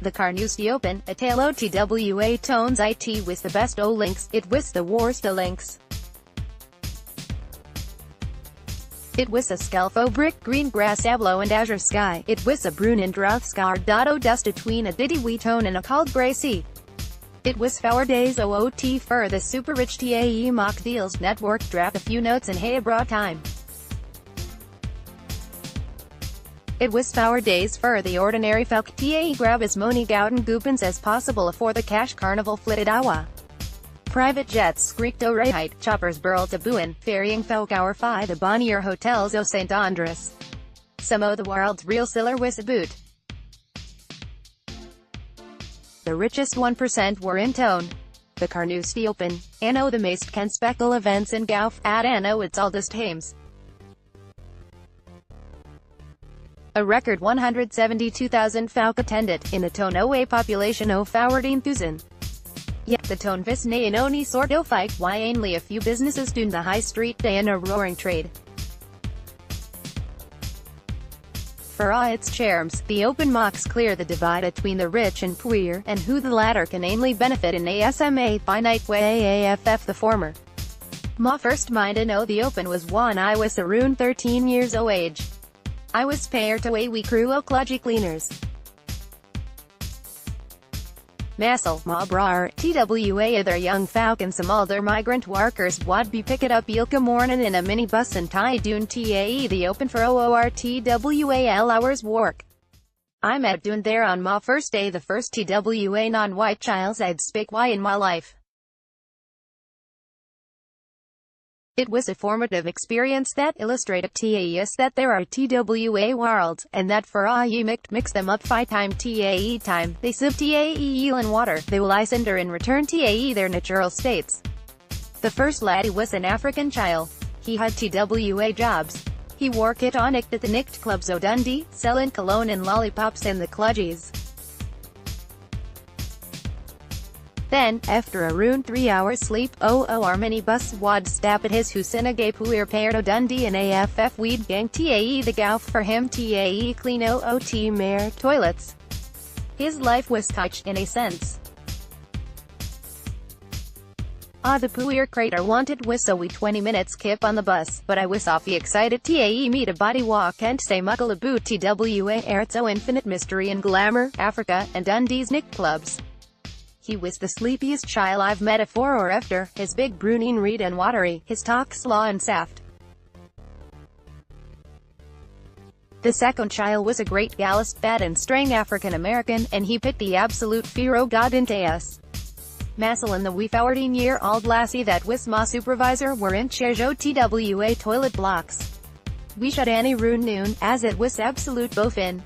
The Carnoustie Open, a tale o twa touns it was the best o links, it was the warst o links. It was a skelf o bricht, green grass, ablow and azure sky. It was a broon and drouth-scaurred daud dust atween a diddy toun and a cauld grey sea. It was fower days oot for the super rich tae mock deals, netwark, drap, a few notes and hey braw time. It was fower days for the ordinary fowk, tae grab as mony gowden goupins as possible afore the cash-carnival flittit awa. Private jets, screiched owreheid, choppers burl to buin, ferrying fowk owreheid the bonnier hotels o St. Andres. Some o the world's real siller was aboot. The richest 1% were in toun. The Carnoustie Open, anno the meest ken speckle events in Gauf, at anno its oldest hames. A record 172,000 fowk attended, in a toun oa population o 14,000. Yet the toun vis na in ony sort o fight, why only a few businesses doon the high street day in a roaring trade. For all its charms, the Open mocks clear the divide between the rich and poor, and who the latter can ainly benefit in ASMA finite way AFF the former. Ma first mind I know the Open was when I was around 13 years o age. I was paired to a wee crew o clodgy cleaners. Massel, ma braw, twa other young fowk and some older migrant workers wad be picked up ilka mornin in a minibus and tie doon tae the Open for OORTWAL hours work. I met doon there on ma first day, the first TWA non-white childs I'd speak why in my life. It was a formative experience that illustrated TAES that there are TWA worlds, and that for all you mix them up 5 time TAE time, they sub TAE eel in water, they will ice under and return TAE their natural states. The first laddie was an African child. He had TWA jobs. He worked it on at the nicht clubs o Dundee, selling cologne and lollipops and the cludgies. Then, after around 3 hours sleep, our minibus wad stop at his Husinagay puir paired o Dundee and AFF weed gang tae the gauf for him tae clean oot mare toilets. His life was touched in a sense. The puir crater wanted was so we 20 minutes kip on the bus, but I was awfully excited tae me to body walk and say muckle about TWA it's o infinite mystery and glamour, Africa, and Dundee's nicht clubs. He was the sleepiest child I've met afore or after, his big brooning reed and watery, his talk slaw and saft. The second child was a great gallus, fat and strang African-American, and he put the absolute fear o God into us. Massel and the wee 14-year-old lassie that was ma supervisor were in charge o TWA toilet blocks. We shut any roon noon, as it was absolute bofin.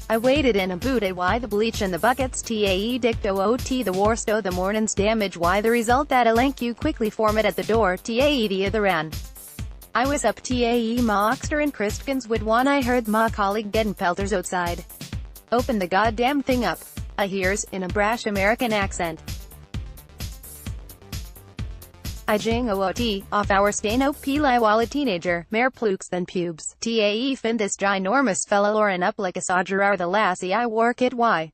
I waited in a boot why the bleach and the buckets tae dicto ot the warst o the mornin's damage why the result that a lank you quickly form it at the door tae the other ran. I was up tae ma Oxter and Christkins would one I heard ma colleague getting pelters outside. Open the goddamn thing up. I hears, in a brash American accent. I jing oot, off our stain o pili while a teenager, mere plukes than pubes, tae fin this ginormous fella lorin up like a sodger the lassie I work it why.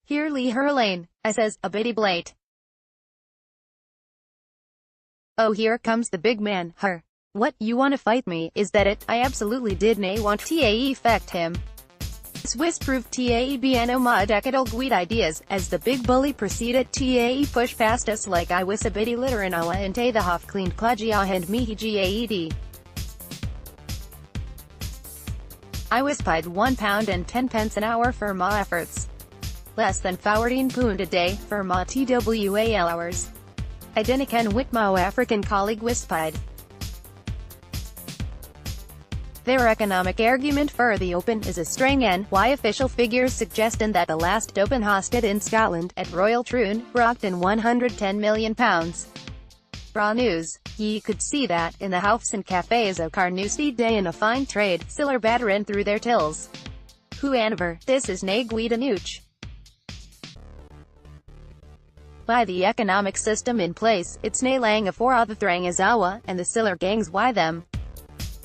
Here lee her lane, I says, a bitty blate. Oh here comes the big man, her. What, you wanna fight me, is that it? I absolutely did nae want tae fecht him. Swiss proved tae bien ma decadal guide ideas, as the big bully proceeded tae push past us like I was a bitty litter in awa and the hof cleaned kludgy and me gaed. I was paid £1 and 10 pence an hour for ma efforts. Less than 14 pound a day, for ma TWAL hours. I dinna ken what ma African colleague was paid. Their economic argument for the Open is a string N, why official figures suggesting that the last Open hosted in Scotland, at Royal Troon, brought in £110 million. Braw news. Ye could see that, in the house and cafes of Carnoustie day in a fine trade, siller batterin through their tills. Whoever, this is nae guida nooch. By the economic system in place, it's nae lang afore all the thrang is awa, and the siller gangs why them.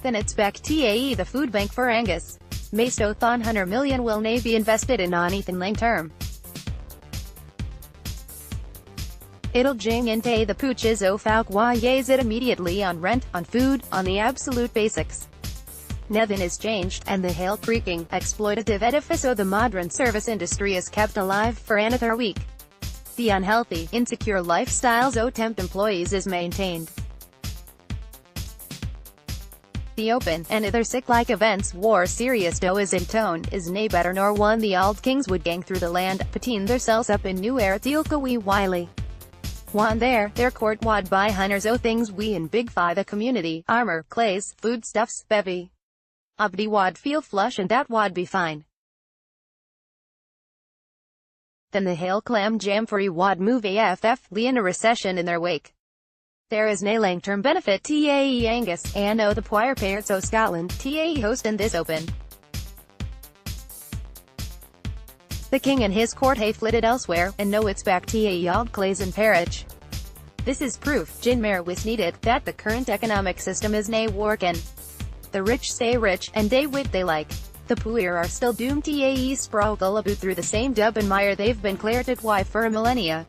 Then it's back tae the food bank for Angus. Masto thon 100 million will na be invested in on Ethan lang term. It'll jing into the pooches o fowk yes it immediately on rent, on food, on the absolute basics. Nothing is changed, and the hail creaking, exploitative edifice o the modern service industry is kept alive for another week. The unhealthy, insecure lifestyles o temp employees is maintained. The open, and other sick-like events war serious do is in toun, is nae better nor one the auld kings would gang through the land, pateen theirselves up in new era tealka wee wily. One their court wad buy hunters o things we in big fi the community, armor, clays, foodstuffs, bevy. Obdi wad feel flush and that wad be fine. Then the hail clam jam for wad move aff, lee in a recession in their wake. There is nae long-term benefit tae Angus, and o the choir pairs o Scotland, tae hosting this open. The king and his court hae flitted elsewhere, and no it's back tae auld clays and parage. This is proof, gin mair was needed, that the current economic system is nae workin'. The rich stay rich, and they wit they like. The poor are still doomed tae sprawl about through the same dub and mire they've been cleared at for a millennia.